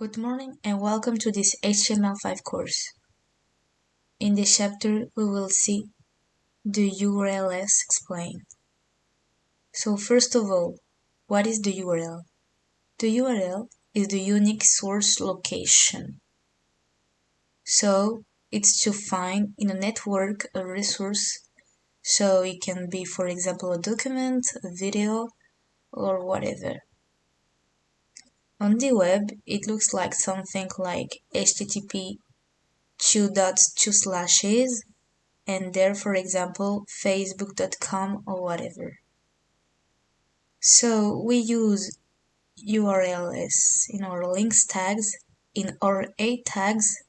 Good morning and welcome to this HTML5 course. In this chapter, we will see the URLs explained. So first of all, what is the URL? The URL is the unique source location. So it's to find in a network a resource. So it can be, for example, a document, a video, or whatever. On the web, it looks like something like HTTP two dots, two slashes, and there, for example, facebook.com or whatever. So we use URLs in our links tags, in our A tags,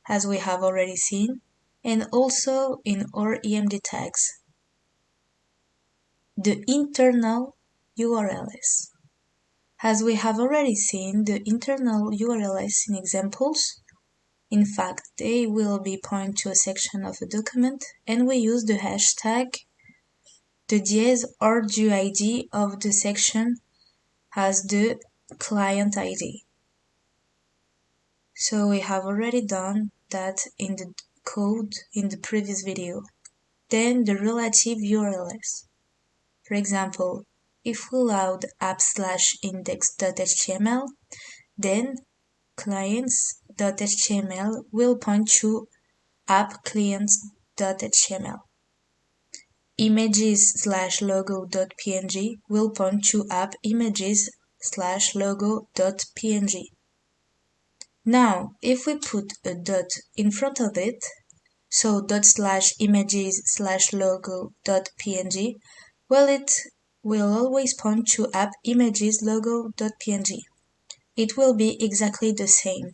as we have already seen, and also in our EMD tags. The internal URLs. As we have already seen, the internal URLs in examples, in fact, they will be pointing to a section of a document, and we use the hashtag, the dièse or the ID of the section as the client ID. So we have already done that in the code in the previous video. Then the relative URLs. For example, if we load app/index.html, then clients.html will point to app/clients.html. Images/logo.png will point to app/images/logo.png. Now, if we put a dot in front of it, so dot/images/logo.png, well, it will always point to app/images/logo.png. It will be exactly the same.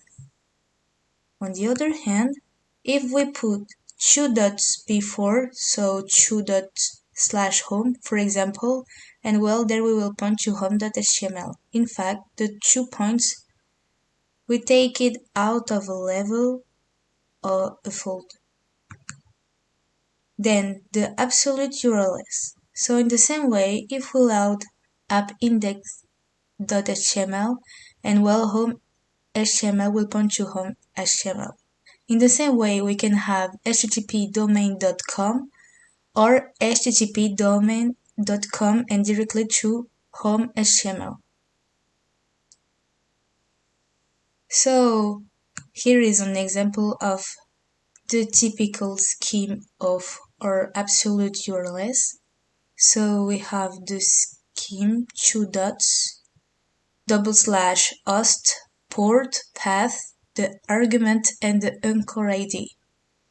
On the other hand, if we put two dots before, so two dots /home, for example, and well, there we will point to home.html. In fact, the 2 points, we take it out of a level or a folder. Then the absolute URLs. So in the same way, if we load app/index.html, and well, home.html will point to home.html. In the same way, we can have http://domain.com or http://domain.com and directly to home.html. So here is an example of the typical scheme of our absolute URLs. So we have the scheme, two dots, /host, port, path, the argument, and the anchor ID.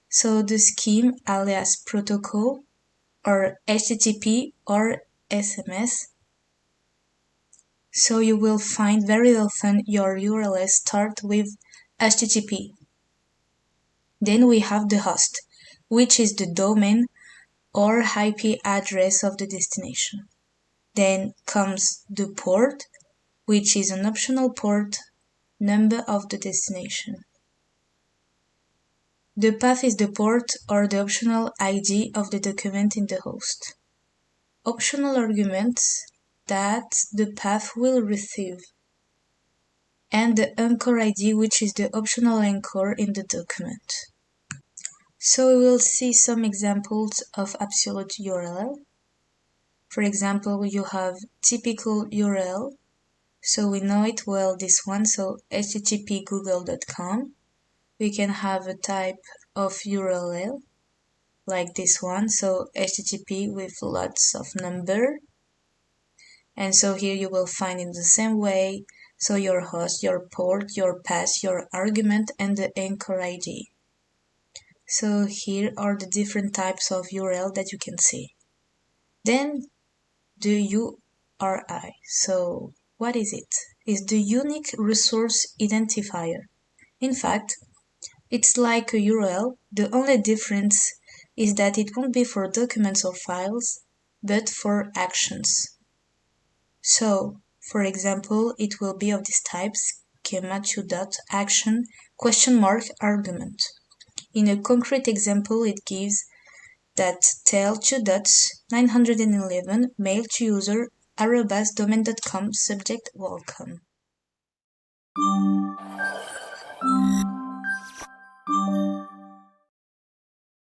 So the scheme alias protocol or HTTP or SMS. So you will find very often your URLs start with HTTP. Then we have the host, which is the domain or IP address of the destination. Then comes the port, which is an optional port number of the destination. The path is the port or the optional ID of the document in the host. Optional arguments that the path will receive. And the anchor ID, which is the optional anchor in the document. So we will see some examples of absolute URL. For example, you have typical URL. So we know it well, this one, so http://google.com. We can have a type of URL like this one, so HTTP with lots of number. And so here you will find in the same way, so your host, your port, your path, your argument, and the anchor ID. So here are the different types of URL that you can see. Then the URI. So what is it? It's the unique resource identifier. In fact, it's like a URL. The only difference is that it won't be for documents or files, but for actions. So, for example, it will be of this type, schema 2.action ?argument. In a concrete example, it gives that tell 2.911 mail to user @domain.com subject welcome.